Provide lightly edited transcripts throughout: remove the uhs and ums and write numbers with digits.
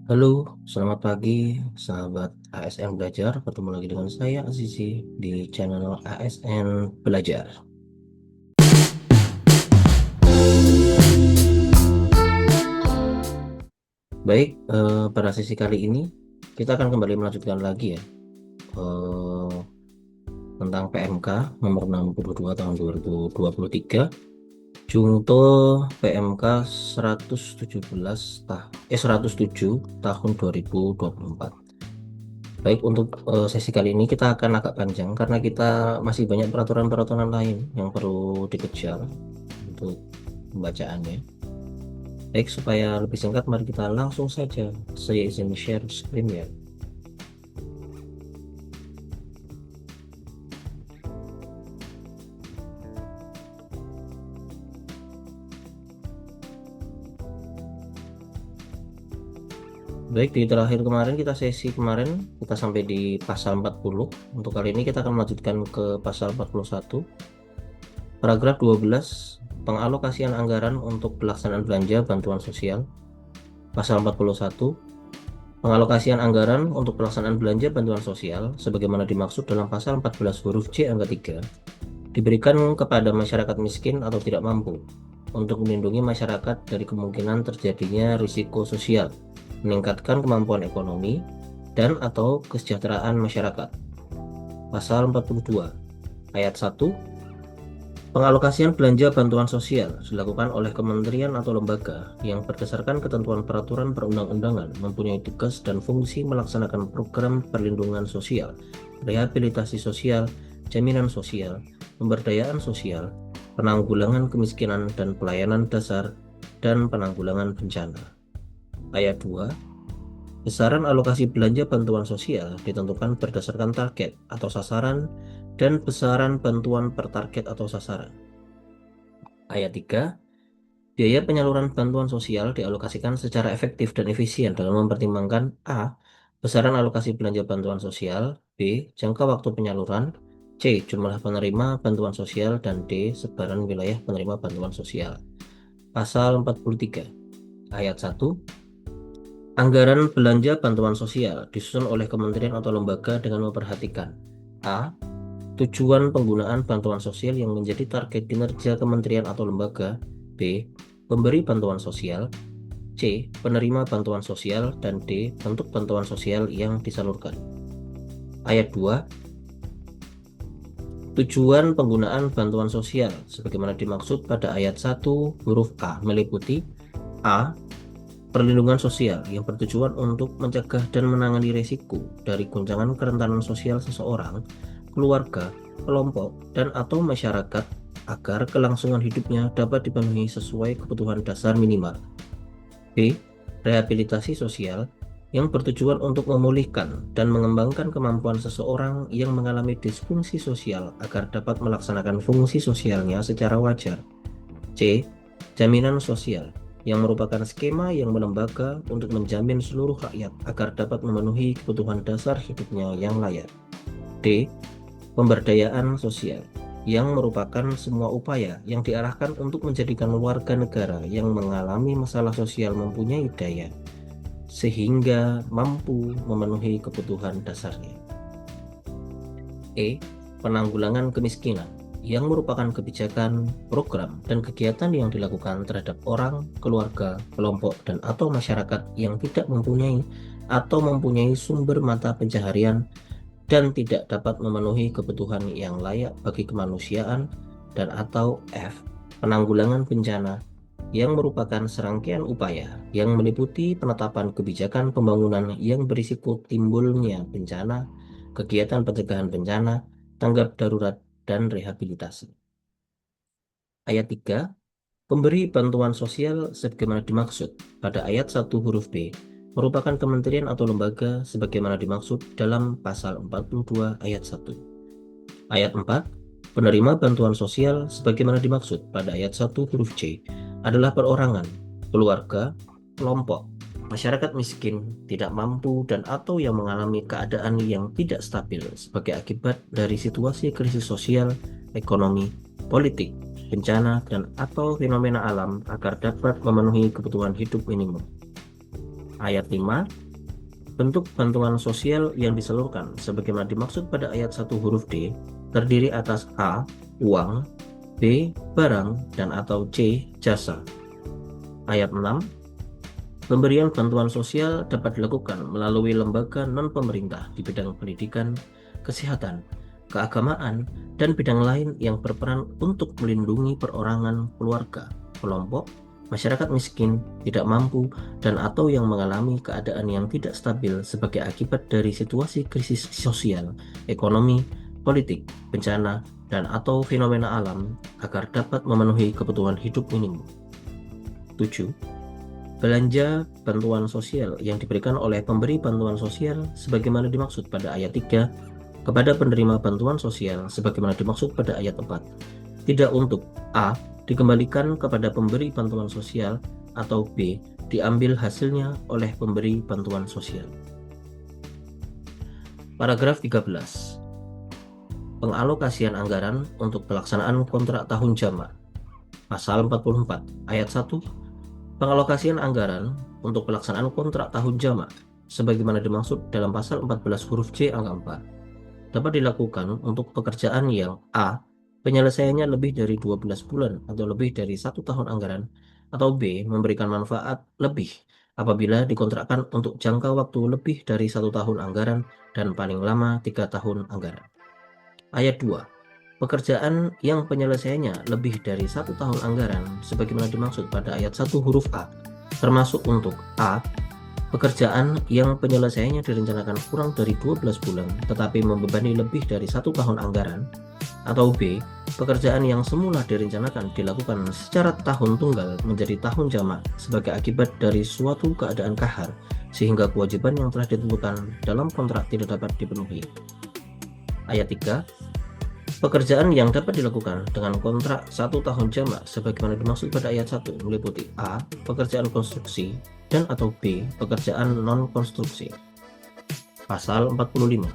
Halo, selamat pagi sahabat ASN Belajar. Ketemu lagi dengan saya Azizi di channel ASN Belajar. Baik, pada sesi kali ini kita akan kembali melanjutkan lagi ya eh, tentang PMK nomor 62 tahun 2023, Junto PMK 107 tahun 2024. Baik, untuk sesi kali ini kita akan agak panjang karena kita masih banyak peraturan-peraturan lain yang perlu dikejar untuk pembacaannya. Baik, supaya lebih singkat, mari kita langsung saja. Saya izin share screen ya. Baik, di terakhir kemarin sesi kemarin kita sampai di pasal 40. Untuk kali ini kita akan melanjutkan ke pasal 41. Paragraf 12, pengalokasian anggaran untuk pelaksanaan belanja bantuan sosial. Pasal 41, pengalokasian anggaran untuk pelaksanaan belanja bantuan sosial sebagaimana dimaksud dalam pasal 14 huruf C angka 3 diberikan kepada masyarakat miskin atau tidak mampu untuk melindungi masyarakat dari kemungkinan terjadinya risiko sosial, meningkatkan kemampuan ekonomi, dan atau kesejahteraan masyarakat. Pasal 42 ayat 1, pengalokasian belanja bantuan sosial dilakukan oleh kementerian atau lembaga yang berdasarkan ketentuan peraturan perundang-undangan mempunyai tugas dan fungsi melaksanakan program perlindungan sosial, rehabilitasi sosial, jaminan sosial, pemberdayaan sosial, penanggulangan kemiskinan dan pelayanan dasar, dan penanggulangan bencana. Ayat 2, besaran alokasi belanja bantuan sosial ditentukan berdasarkan target atau sasaran dan besaran bantuan per target atau sasaran. Ayat 3, biaya penyaluran bantuan sosial dialokasikan secara efektif dan efisien dalam mempertimbangkan A. Besaran alokasi belanja bantuan sosial, B. Jangka waktu penyaluran, C. Jumlah penerima bantuan sosial, dan D. Sebaran wilayah penerima bantuan sosial. Pasal 43 ayat 1, anggaran belanja bantuan sosial disusun oleh kementerian atau lembaga dengan memperhatikan A. Tujuan penggunaan bantuan sosial yang menjadi target kinerja kementerian atau lembaga, B. Pemberi bantuan sosial, C. Penerima bantuan sosial, dan D. Bentuk bantuan sosial yang disalurkan. Ayat 2, tujuan penggunaan bantuan sosial sebagaimana dimaksud pada ayat 1 huruf A meliputi A. Perlindungan sosial yang bertujuan untuk mencegah dan menangani risiko dari guncangan kerentanan sosial seseorang, keluarga, kelompok, dan atau masyarakat agar kelangsungan hidupnya dapat dipenuhi sesuai kebutuhan dasar minimal. B. Rehabilitasi sosial yang bertujuan untuk memulihkan dan mengembangkan kemampuan seseorang yang mengalami disfungsi sosial agar dapat melaksanakan fungsi sosialnya secara wajar. C. Jaminan sosial yang merupakan skema yang melembaga untuk menjamin seluruh rakyat agar dapat memenuhi kebutuhan dasar hidupnya yang layak. D. Pemberdayaan sosial yang merupakan semua upaya yang diarahkan untuk menjadikan warga negara yang mengalami masalah sosial mempunyai daya sehingga mampu memenuhi kebutuhan dasarnya. E. Penanggulangan kemiskinan yang merupakan kebijakan, program, dan kegiatan yang dilakukan terhadap orang, keluarga, kelompok, dan atau masyarakat yang tidak mempunyai atau mempunyai sumber mata pencaharian dan tidak dapat memenuhi kebutuhan yang layak bagi kemanusiaan, dan atau F. Penanggulangan bencana yang merupakan serangkaian upaya yang meliputi penetapan kebijakan pembangunan yang berisiko timbulnya bencana, kegiatan pencegahan bencana, tanggap darurat, dan rehabilitasi. Ayat 3, pemberi bantuan sosial sebagaimana dimaksud pada ayat 1 huruf B merupakan kementerian atau lembaga sebagaimana dimaksud dalam pasal 42 ayat 1. Ayat 4, penerima bantuan sosial sebagaimana dimaksud pada ayat 1 huruf C adalah perorangan, keluarga, kelompok, masyarakat miskin, tidak mampu, dan atau yang mengalami keadaan yang tidak stabil sebagai akibat dari situasi krisis sosial, ekonomi, politik, bencana, dan atau fenomena alam agar dapat memenuhi kebutuhan hidup minimum. Ayat 5. Bentuk bantuan sosial yang disalurkan sebagaimana dimaksud pada ayat 1 huruf D terdiri atas A. Uang, B. Barang, dan atau C. Jasa. Ayat 6. Pemberian bantuan sosial dapat dilakukan melalui lembaga non-pemerintah di bidang pendidikan, kesehatan, keagamaan, dan bidang lain yang berperan untuk melindungi perorangan, keluarga, kelompok, masyarakat miskin, tidak mampu, dan atau yang mengalami keadaan yang tidak stabil sebagai akibat dari situasi krisis sosial, ekonomi, politik, bencana, dan atau fenomena alam agar dapat memenuhi kebutuhan hidup minimum. 7. Belanja bantuan sosial yang diberikan oleh pemberi bantuan sosial sebagaimana dimaksud pada ayat 3 kepada penerima bantuan sosial sebagaimana dimaksud pada ayat 4 tidak untuk A. dikembalikan kepada pemberi bantuan sosial atau B. diambil hasilnya oleh pemberi bantuan sosial. Paragraf 13. Pengalokasian anggaran untuk pelaksanaan kontrak tahun jamak. Pasal 44 ayat 1. Pengalokasian anggaran untuk pelaksanaan kontrak tahun jamak sebagaimana dimaksud dalam pasal 14 huruf C angka 4 dapat dilakukan untuk pekerjaan yang A. penyelesaiannya lebih dari 12 bulan atau lebih dari 1 tahun anggaran, atau B. memberikan manfaat lebih apabila dikontrakkan untuk jangka waktu lebih dari 1 tahun anggaran dan paling lama 3 tahun anggaran. Ayat 2. Pekerjaan yang penyelesaiannya lebih dari 1 tahun anggaran sebagaimana dimaksud pada ayat 1 huruf A termasuk untuk A. pekerjaan yang penyelesaiannya direncanakan kurang dari 12 bulan tetapi membebani lebih dari 1 tahun anggaran, atau B. pekerjaan yang semula direncanakan dilakukan secara tahun tunggal menjadi tahun jamak sebagai akibat dari suatu keadaan kahar sehingga kewajiban yang telah ditentukan dalam kontrak tidak dapat dipenuhi. Ayat 3. Pekerjaan yang dapat dilakukan dengan kontrak 1 tahun jamak sebagaimana dimaksud pada ayat 1 meliputi A. pekerjaan konstruksi dan atau B. pekerjaan non-konstruksi. Pasal 45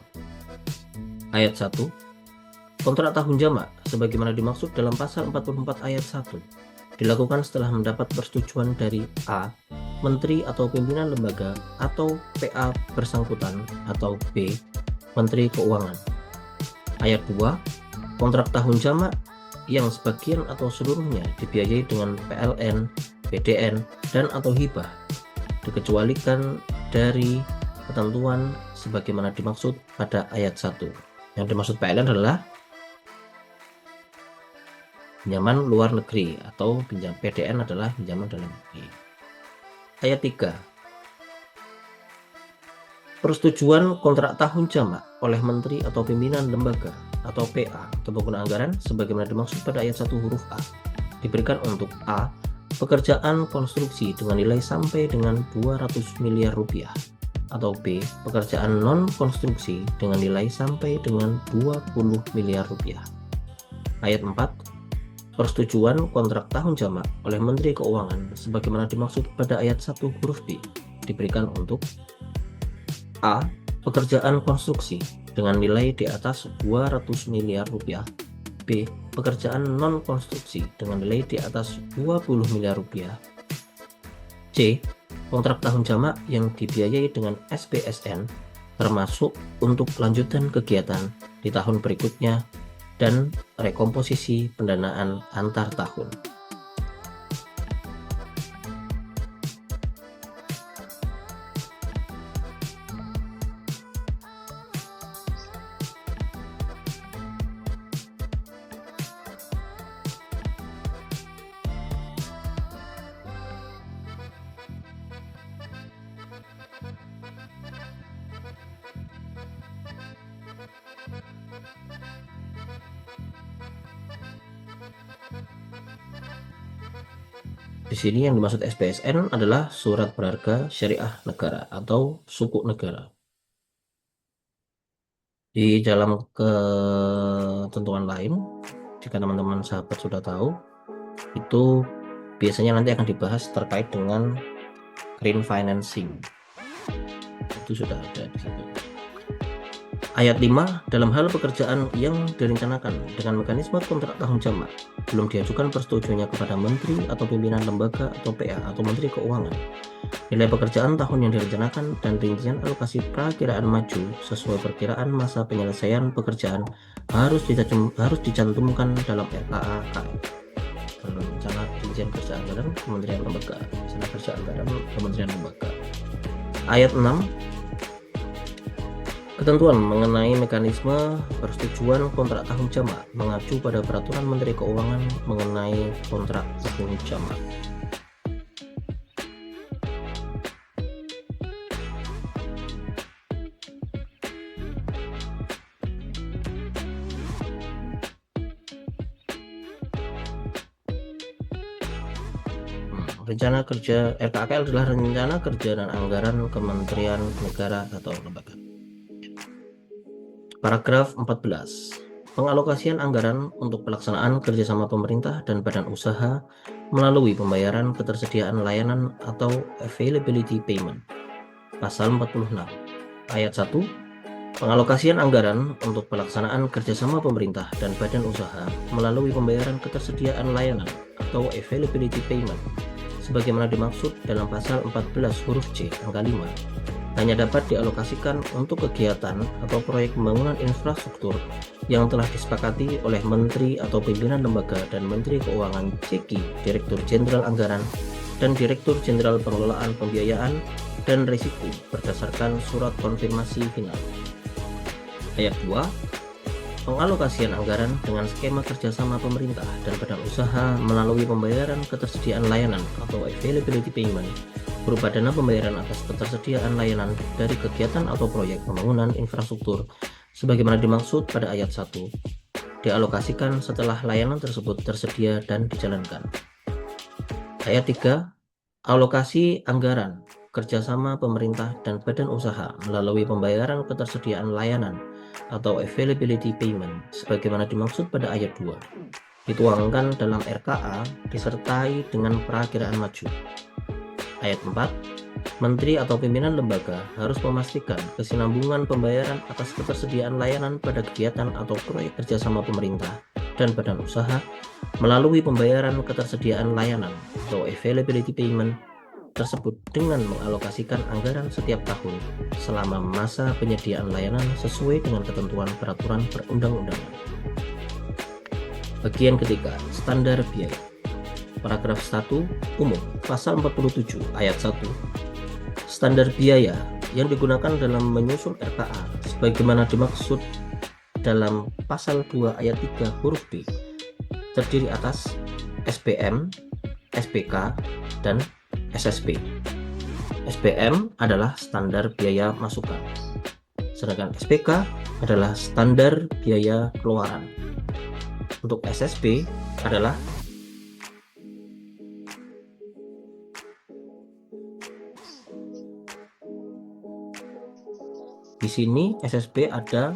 ayat 1. Kontrak tahun jamak sebagaimana dimaksud dalam pasal 44 ayat 1 dilakukan setelah mendapat persetujuan dari A. Menteri atau pimpinan lembaga atau PA bersangkutan, atau B. Menteri Keuangan. Ayat 2. Kontrak tahun jamak yang sebagian atau seluruhnya dibiayai dengan PLN, PDN, dan atau hibah dikecualikan dari ketentuan sebagaimana dimaksud pada ayat 1. Yang dimaksud PLN adalah pinjaman luar negeri atau PDN adalah pinjaman dalam negeri. Ayat 3. Persetujuan kontrak tahun jamak oleh menteri atau pimpinan lembaga atau PA atau pengguna anggaran sebagaimana dimaksud pada ayat 1 huruf A diberikan untuk A. pekerjaan konstruksi dengan nilai sampai dengan 200 miliar rupiah, atau B. pekerjaan non-konstruksi dengan nilai sampai dengan 20 miliar rupiah. Ayat 4. Persetujuan kontrak tahun jamak oleh Menteri Keuangan sebagaimana dimaksud pada ayat 1 huruf B diberikan untuk A. pekerjaan konstruksi dengan nilai di atas 200 miliar rupiah, B. pekerjaan non-konstruksi dengan nilai di atas 20 miliar rupiah, C. kontrak tahun jamak yang dibiayai dengan SPSN termasuk untuk lanjutan kegiatan di tahun berikutnya dan rekomposisi pendanaan antar tahun. Di sini yang dimaksud SPSN adalah surat berharga syariah negara atau sukuk negara. Di dalam ketentuan lain, jika teman-teman sahabat sudah tahu, itu biasanya nanti akan dibahas terkait dengan green financing. Itu sudah ada di situ. Ayat 5, dalam hal pekerjaan yang direncanakan dengan mekanisme kontrak tahun jamak, belum diajukan persetujuannya kepada menteri atau pimpinan lembaga atau PA atau menteri keuangan. Nilai pekerjaan tahun yang direncanakan dan rincian alokasi perakiraan maju sesuai perkiraan masa penyelesaian pekerjaan harus dicantumkan dalam RKA KM. Rencana rincian kerja anggaran Kementerian Lembaga, rencana kerja anggaran Kementerian Lembaga. Ayat 6, ketentuan mengenai mekanisme persetujuan kontrak tahun jamak mengacu pada Peraturan Menteri Keuangan mengenai kontrak tahun jamak. Rencana kerja RKKL adalah rencana kerja dan anggaran Kementerian Negara atau lembaga. Paragraf 14. Pengalokasian anggaran untuk pelaksanaan kerjasama pemerintah dan badan usaha melalui pembayaran ketersediaan layanan atau availability payment. Pasal 46. Ayat 1. Pengalokasian anggaran untuk pelaksanaan kerjasama pemerintah dan badan usaha melalui pembayaran ketersediaan layanan atau availability payment sebagaimana dimaksud dalam pasal 14 huruf C angka 5 hanya dapat dialokasikan untuk kegiatan atau proyek pembangunan infrastruktur yang telah disepakati oleh Menteri atau pimpinan lembaga dan Menteri Keuangan CEKI, Direktur Jenderal Anggaran, dan Direktur Jenderal Pengelolaan Pembiayaan dan Risiko berdasarkan surat konfirmasi final. Ayat 2. Pengalokasian anggaran dengan skema kerjasama pemerintah dan badan usaha melalui pembayaran ketersediaan layanan atau availability payment berupa dana pembayaran atas ketersediaan layanan dari kegiatan atau proyek pembangunan infrastruktur sebagaimana dimaksud pada ayat 1 dialokasikan setelah layanan tersebut tersedia dan dijalankan. Ayat 3. Alokasi anggaran kerjasama pemerintah dan badan usaha melalui pembayaran ketersediaan layanan atau availability payment sebagaimana dimaksud pada ayat 2 dituangkan dalam RKA disertai dengan perakiraan maju. Ayat 4. Menteri atau pimpinan lembaga harus memastikan kesinambungan pembayaran atas ketersediaan layanan pada kegiatan atau proyek kerjasama pemerintah dan badan usaha melalui pembayaran ketersediaan layanan atau availability payment tersebut dengan mengalokasikan anggaran setiap tahun selama masa penyediaan layanan sesuai dengan ketentuan peraturan perundang-undangan. Bagian ketiga, standar biaya. Paragraf 1 umum, pasal 47 ayat 1. Standar biaya yang digunakan dalam menyusun RKA sebagaimana dimaksud dalam pasal 2 ayat 3 huruf B terdiri atas SPM, SPK, dan SSP. SPM adalah standar biaya masukan, sedangkan SPK adalah standar biaya keluaran. Untuk SSP adalah di sini SSP ada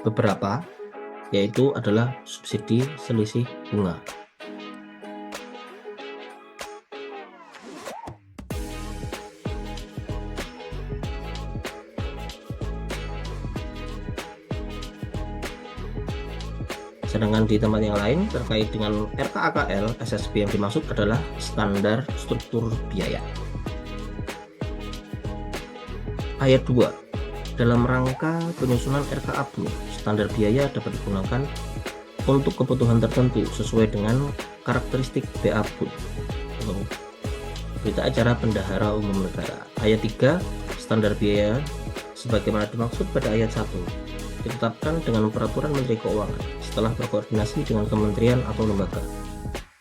beberapa, yaitu adalah subsidi selisih bunga. Sedangkan di tempat yang lain terkait dengan RKAKL, SSB yang dimaksud adalah standar struktur biaya. Ayat 2. Dalam rangka penyusunan RKA PU, standar biaya dapat digunakan untuk kebutuhan tertentu sesuai dengan karakteristik BA PU atau berita acara bendahara umum negara. Ayat 3. Standar biaya sebagaimana dimaksud pada ayat 1 ditetapkan dengan peraturan Menteri Keuangan setelah berkoordinasi dengan kementerian atau lembaga.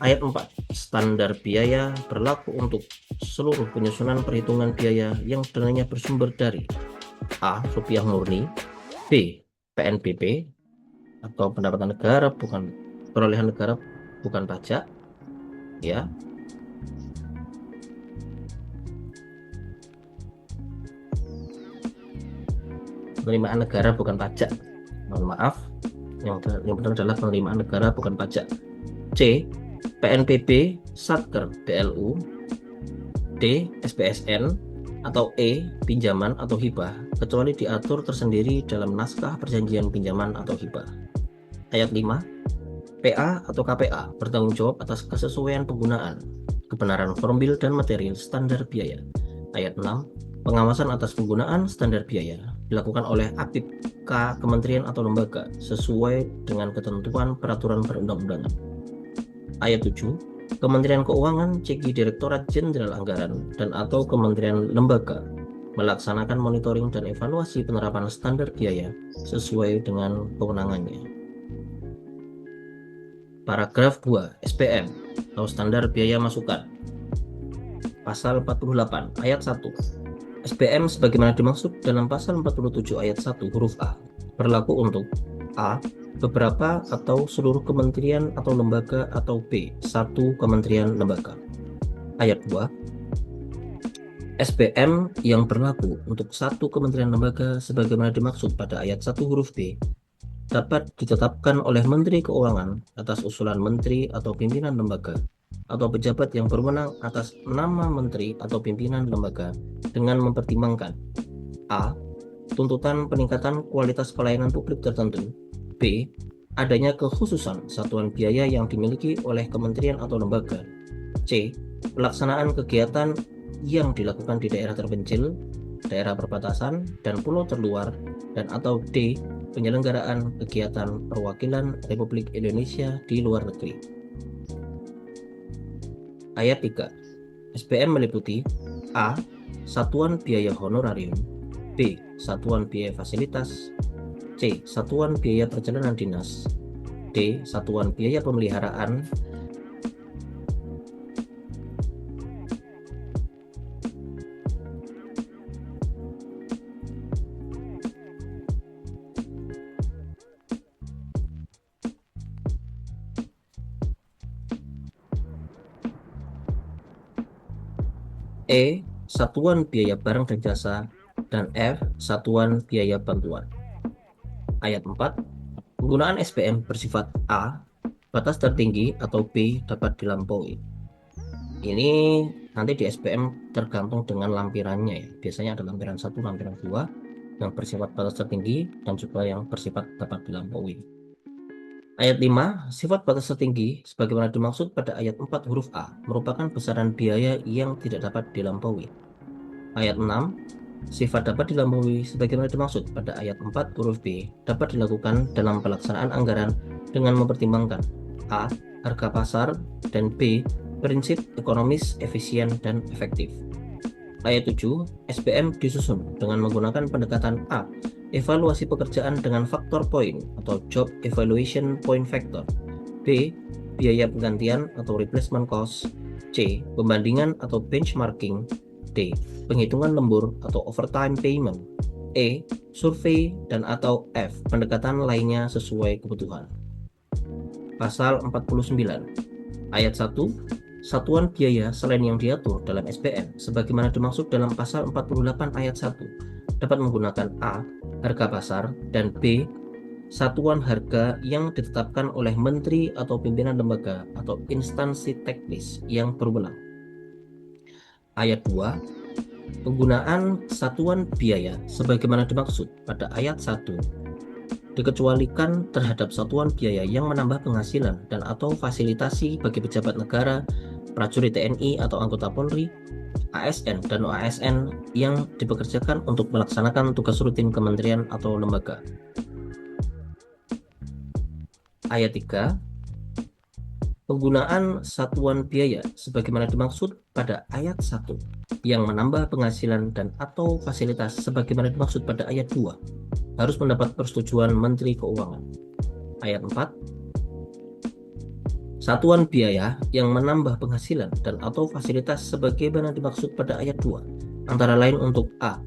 Ayat 4. Standar biaya berlaku untuk seluruh penyusunan perhitungan biaya yang dananya bersumber dari A. Rupiah murni, B. PNBP atau pendapatan negara bukan perolehan negara bukan pajak, ya. Penerimaan negara bukan pajak. Mohon maaf, yang benar adalah penerimaan negara bukan pajak. C. PNBP, Satker, BLU. D. SPSN atau E. Pinjaman atau hibah kecuali diatur tersendiri dalam naskah perjanjian pinjaman atau hibah. Ayat 5. PA atau KPA bertanggung jawab atas kesesuaian penggunaan, kebenaran formil dan material standar biaya. Ayat 6. Pengawasan atas penggunaan standar biaya dilakukan oleh APIP K kementerian atau lembaga sesuai dengan ketentuan peraturan perundang-undangan. Ayat 7. Kementerian Keuangan, CG Direktorat Jenderal Anggaran, dan atau kementerian lembaga melaksanakan monitoring dan evaluasi penerapan standar biaya sesuai dengan kewenangannya. Paragraf 2. SPM atau standar biaya masukan. Pasal 48 ayat 1. SPM sebagaimana dimaksud dalam pasal 47 ayat 1 huruf A berlaku untuk A. beberapa atau seluruh kementerian atau lembaga, atau B. satu kementerian lembaga. Ayat 2. SPM yang berlaku untuk satu kementerian lembaga sebagaimana dimaksud pada ayat 1 huruf B dapat ditetapkan oleh Menteri Keuangan atas usulan menteri atau pimpinan lembaga atau pejabat yang berwenang atas nama menteri atau pimpinan lembaga dengan mempertimbangkan A. tuntutan peningkatan kualitas pelayanan publik tertentu, B. adanya kekhususan satuan biaya yang dimiliki oleh kementerian atau lembaga, C. pelaksanaan kegiatan yang dilakukan di daerah terpencil, daerah perbatasan, dan pulau terluar, dan atau D. penyelenggaraan kegiatan perwakilan Republik Indonesia di luar negeri. Ayat 3. SPM meliputi A. satuan biaya honorarium, B. satuan biaya fasilitas, C. satuan biaya perjalanan dinas, D. satuan biaya pemeliharaan, E. satuan biaya barang dan jasa, dan F. satuan biaya bantuan. Ayat 4. Penggunaan SPM bersifat A. batas tertinggi, atau B. dapat dilampaui. Ini nanti di SPM tergantung dengan lampirannya ya. Biasanya ada lampiran 1, lampiran 2 yang bersifat batas tertinggi dan juga yang bersifat dapat dilampaui. Ayat 5, sifat batas tertinggi sebagaimana dimaksud pada ayat 4 huruf A merupakan besaran biaya yang tidak dapat dilampaui. Ayat 6, sifat dapat dilampaui sebagaimana dimaksud pada ayat 4 huruf B dapat dilakukan dalam pelaksanaan anggaran dengan mempertimbangkan A. harga pasar, dan B. prinsip ekonomis, efisien, dan efektif. Ayat 7, SPM disusun dengan menggunakan pendekatan A. evaluasi pekerjaan dengan faktor poin atau job evaluation point factor, B. biaya penggantian atau replacement cost, C. pembandingan atau benchmarking, D. penghitungan lembur atau overtime payment, E. survei, dan atau F. pendekatan lainnya sesuai kebutuhan. Pasal 49 ayat 1, satuan biaya selain yang diatur dalam SPM sebagaimana dimaksud dalam pasal 48 ayat 1 dapat menggunakan A. harga pasar, dan B. satuan harga yang ditetapkan oleh menteri atau pimpinan lembaga atau instansi teknis yang berwenang. Ayat 2, penggunaan satuan biaya sebagaimana dimaksud pada ayat 1 dikecualikan terhadap satuan biaya yang menambah penghasilan dan atau fasilitasi bagi pejabat negara, prajurit TNI atau anggota Polri, ASN dan OASN yang dipekerjakan untuk melaksanakan tugas rutin kementerian atau lembaga. Ayat 3, penggunaan satuan biaya sebagaimana dimaksud pada ayat 1 yang menambah penghasilan dan atau fasilitas sebagaimana dimaksud pada ayat 2 harus mendapat persetujuan Menteri Keuangan. Ayat 4, satuan biaya yang menambah penghasilan dan atau fasilitas sebagaimana dimaksud pada ayat 2 antara lain untuk A.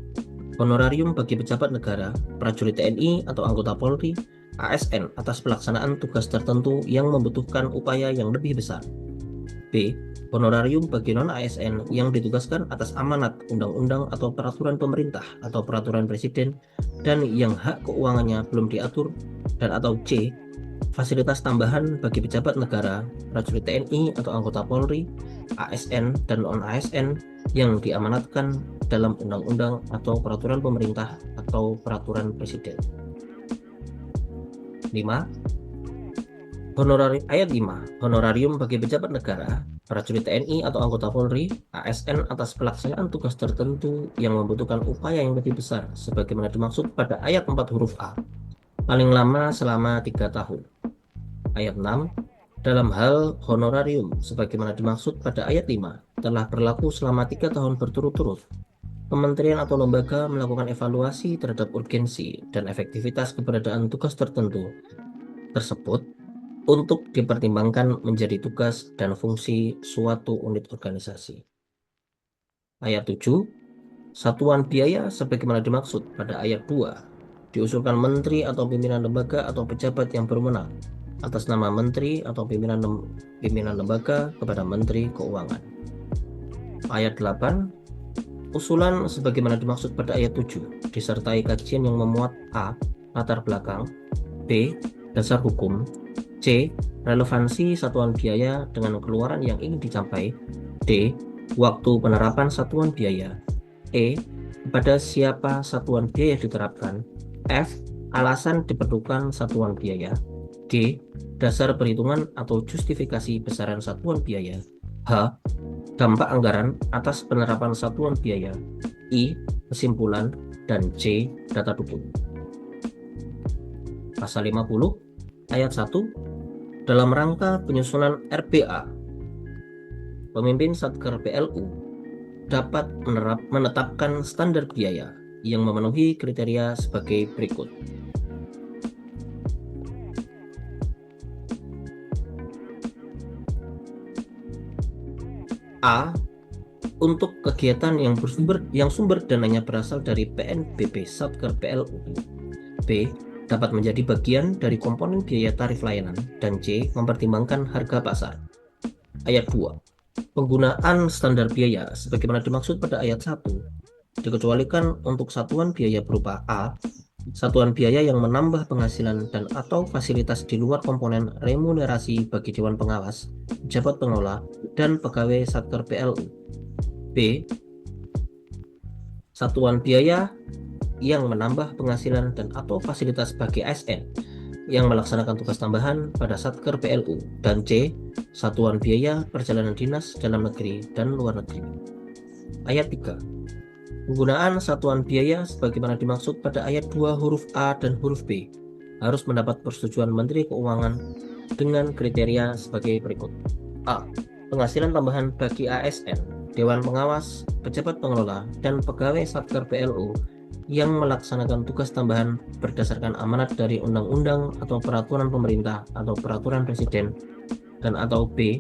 honorarium bagi pejabat negara, prajurit TNI atau anggota Polri, ASN atas pelaksanaan tugas tertentu yang membutuhkan upaya yang lebih besar, B. honorarium bagi non-ASN yang ditugaskan atas amanat undang-undang atau peraturan pemerintah atau peraturan presiden dan yang hak keuangannya belum diatur, dan atau C. fasilitas tambahan bagi pejabat negara, prajurit TNI atau anggota Polri, ASN dan non-ASN yang diamanatkan dalam undang-undang atau peraturan pemerintah atau peraturan presiden. 5. Ayat 5. Honorarium bagi pejabat negara, prajurit TNI atau anggota Polri, ASN atas pelaksanaan tugas tertentu yang membutuhkan upaya yang lebih besar sebagaimana dimaksud pada ayat 4 huruf A, paling lama selama 3 tahun. Ayat 6. Dalam hal honorarium sebagaimana dimaksud pada ayat 5 telah berlaku selama 3 tahun berturut-turut. Kementerian atau lembaga melakukan evaluasi terhadap urgensi dan efektivitas keberadaan tugas tertentu tersebut untuk dipertimbangkan menjadi tugas dan fungsi suatu unit organisasi. Ayat 7. Satuan biaya sebagaimana dimaksud pada ayat 2 diusulkan menteri atau pimpinan lembaga atau pejabat yang berwenang atas nama menteri atau pimpinan lembaga kepada Menteri Keuangan. Ayat 8. Usulan sebagaimana dimaksud pada ayat 7 disertai kajian yang memuat A. Latar belakang, B. Dasar hukum, C. Relevansi satuan biaya dengan keluaran yang ingin dicapai, D. Waktu penerapan satuan biaya, E. Kepada siapa satuan biaya diterapkan, F. Alasan diperlukan satuan biaya, G. Dasar perhitungan atau justifikasi besaran satuan biaya, H. Dampak anggaran atas penerapan satuan biaya, I. Kesimpulan, dan C. Data dukung. Pasal 50 ayat 1. Dalam rangka penyusunan RPA, pemimpin Satker PLU dapat menetapkan standar biaya yang memenuhi kriteria sebagai berikut. A. Untuk kegiatan yang sumber dananya berasal dari PNBP Satker PLU. B. Dapat menjadi bagian dari komponen biaya tarif layanan. Dan C. Mempertimbangkan harga pasar. Ayat 2. Penggunaan standar biaya sebagaimana dimaksud pada ayat 1 dikecualikan untuk satuan biaya berupa A. Satuan biaya yang menambah penghasilan dan atau fasilitas di luar komponen remunerasi bagi Dewan Pengawas, pejabat pengelola, dan pegawai Satker PLU. B. Satuan biaya yang menambah penghasilan dan atau fasilitas bagi ASN yang melaksanakan tugas tambahan pada Satker PLU. Dan C. Satuan biaya perjalanan dinas dalam negeri dan luar negeri. Ayat 3. Penggunaan satuan biaya sebagaimana dimaksud pada ayat 2 huruf A dan huruf B harus mendapat persetujuan Menteri Keuangan dengan kriteria sebagai berikut. A. Penghasilan tambahan bagi ASN, Dewan Pengawas, pejabat pengelola, dan pegawai Satker PLU yang melaksanakan tugas tambahan berdasarkan amanat dari undang-undang atau peraturan pemerintah atau peraturan presiden. Dan atau B.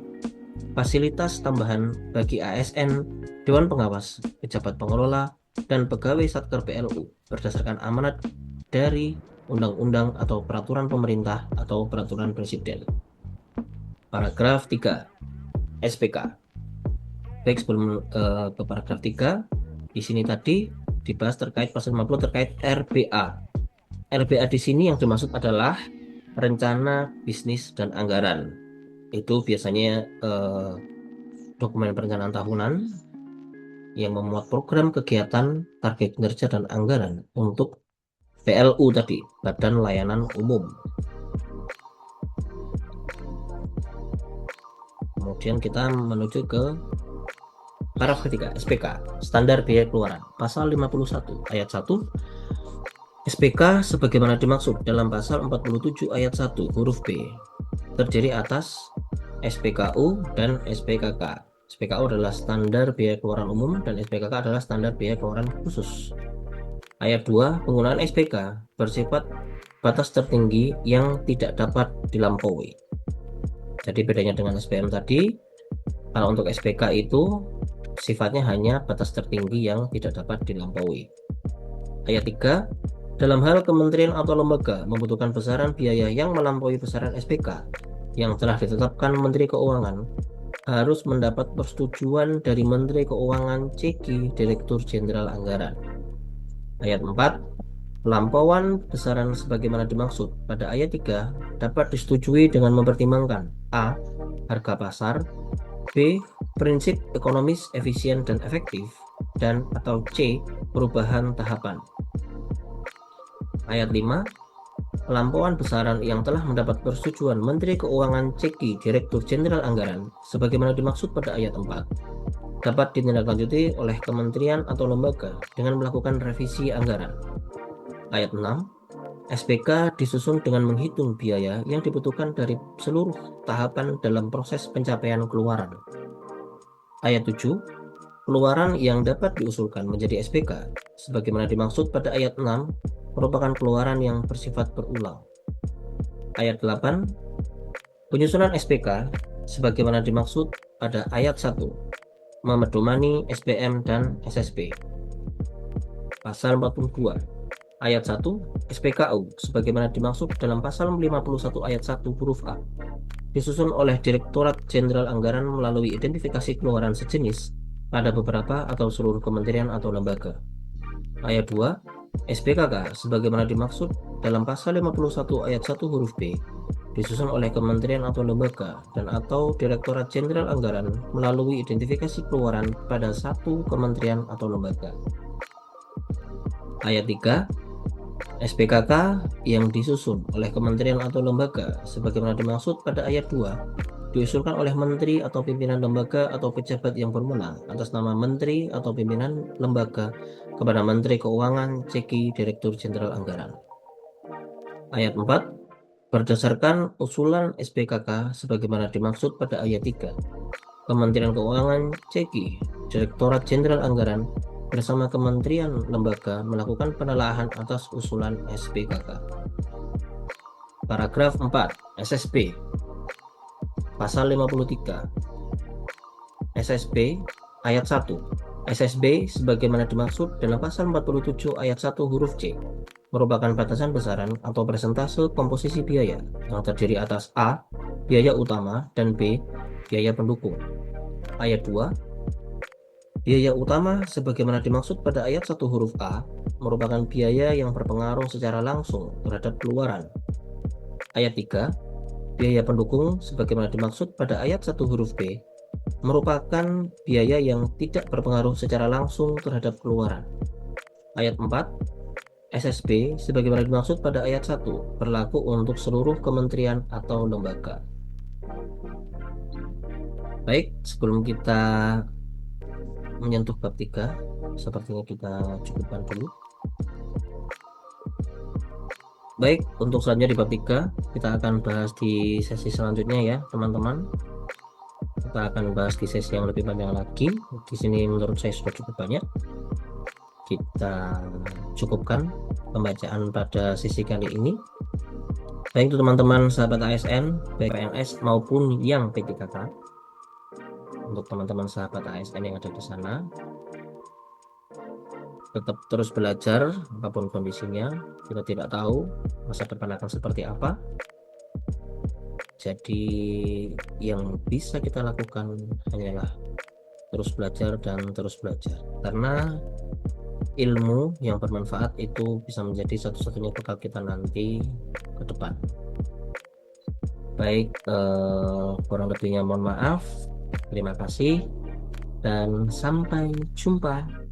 Fasilitas tambahan bagi ASN, Dewan Pengawas, pejabat pengelola, dan pegawai Satker PLU berdasarkan amanat dari undang-undang atau peraturan pemerintah atau peraturan presiden. Paragraf 3. SPK. Baik, sebelum ke paragraf 3, di sini tadi dibahas terkait pasal 50 terkait RBA. RBA di sini yang dimaksud adalah rencana bisnis dan anggaran. Itu biasanya dokumen perencanaan tahunan yang memuat program kegiatan, target kinerja, dan anggaran untuk PLU tadi, Badan Layanan Umum. Kemudian kita menuju ke paragraf ketiga, SPK, Standar Biaya Keluaran, Pasal 51 ayat 1. SPK sebagaimana dimaksud dalam Pasal 47 ayat 1 huruf B terdiri atas SPKU dan SPKK. SPKU adalah standar biaya keluaran umum dan SPKK adalah standar biaya keluaran khusus. Ayat 2, penggunaan SPK bersifat batas tertinggi yang tidak dapat dilampaui. Jadi bedanya dengan SPM tadi, kalau untuk SPK itu sifatnya hanya batas tertinggi yang tidak dapat dilampaui. Ayat 3, dalam hal kementerian atau lembaga membutuhkan besaran biaya yang melampaui besaran SPK yang telah ditetapkan Menteri Keuangan, harus mendapat persetujuan dari Menteri Keuangan CG Direktur Jenderal Anggaran. Ayat 4, pelampauan besaran sebagaimana dimaksud pada ayat 3 dapat disetujui dengan mempertimbangkan A. Harga pasar, B. prinsip ekonomis, efisien, dan efektif, dan atau C. perubahan tahapan. Ayat 5. Pelampauan besaran yang telah mendapat persetujuan Menteri Keuangan Ceki Direktur Jenderal Anggaran sebagaimana dimaksud pada ayat 4 dapat ditindaklanjuti oleh kementerian atau lembaga dengan melakukan revisi anggaran. Ayat 6. SPK disusun dengan menghitung biaya yang dibutuhkan dari seluruh tahapan dalam proses pencapaian keluaran. Ayat 7. Keluaran yang dapat diusulkan menjadi SPK sebagaimana dimaksud pada ayat 6 merupakan keluaran yang bersifat berulang. Ayat 8. Penyusunan SPK sebagaimana dimaksud pada ayat 1 memedomani SPM dan SSP. Pasal 42 ayat 1 SPKU sebagaimana dimaksud dalam pasal 51 ayat 1 huruf A disusun oleh Direktorat Jenderal Anggaran melalui identifikasi keluaran sejenis pada beberapa atau seluruh kementerian atau lembaga. Ayat 2 SPKK sebagaimana dimaksud dalam pasal 51 ayat 1 huruf B disusun oleh kementerian atau lembaga dan atau Direktorat Jenderal Anggaran melalui identifikasi keluaran pada satu kementerian atau lembaga. Ayat 3. SPKK yang disusun oleh kementerian atau lembaga sebagaimana dimaksud pada ayat 2 diusulkan oleh menteri atau pimpinan lembaga atau pejabat yang berwenang atas nama menteri atau pimpinan lembaga kepada Menteri Keuangan Ceki Direktur Jenderal Anggaran. Ayat 4. Berdasarkan usulan SPKK sebagaimana dimaksud pada ayat 3, Kementerian Keuangan Ceki Direktorat Jenderal Anggaran bersama kementerian lembaga melakukan penelaahan atas usulan SPKK. Paragraf 4 SSP Pasal 53 SSP Ayat 1 SSB sebagaimana dimaksud dalam pasal 47 ayat 1 huruf C merupakan batasan besaran atau persentase komposisi biaya yang terdiri atas A. Biaya utama dan B. Biaya pendukung. Ayat 2. Biaya utama sebagaimana dimaksud pada ayat 1 huruf A merupakan biaya yang berpengaruh secara langsung terhadap keluaran. Ayat 3. Biaya pendukung sebagaimana dimaksud pada ayat 1 huruf B merupakan biaya yang tidak berpengaruh secara langsung terhadap keluaran. Ayat 4. SSB sebagaimana dimaksud pada ayat 1 berlaku untuk seluruh kementerian atau lembaga. Baik, sebelum kita menyentuh bab 3, sepertinya kita cukupkan dulu. Baik, untuk selanjutnya di bab 3 kita akan bahas di sesi selanjutnya ya, teman-teman. Kita akan bahas di sesi yang lebih panjang lagi. Di sini menurut saya sudah cukup banyak. Kita cukupkan pembacaan pada sesi kali ini. Baik itu teman-teman sahabat ASN, baik PNS maupun yang P3K. Untuk teman-teman sahabat ASN yang ada di sana, tetap terus belajar apapun kondisinya. Kita tidak tahu masa depan akan seperti apa. Jadi yang bisa kita lakukan hanyalah terus belajar dan terus belajar, karena ilmu yang bermanfaat itu bisa menjadi satu-satunya bekal kita nanti ke depan. Baik, kurang lebihnya mohon maaf. Terima kasih dan sampai jumpa.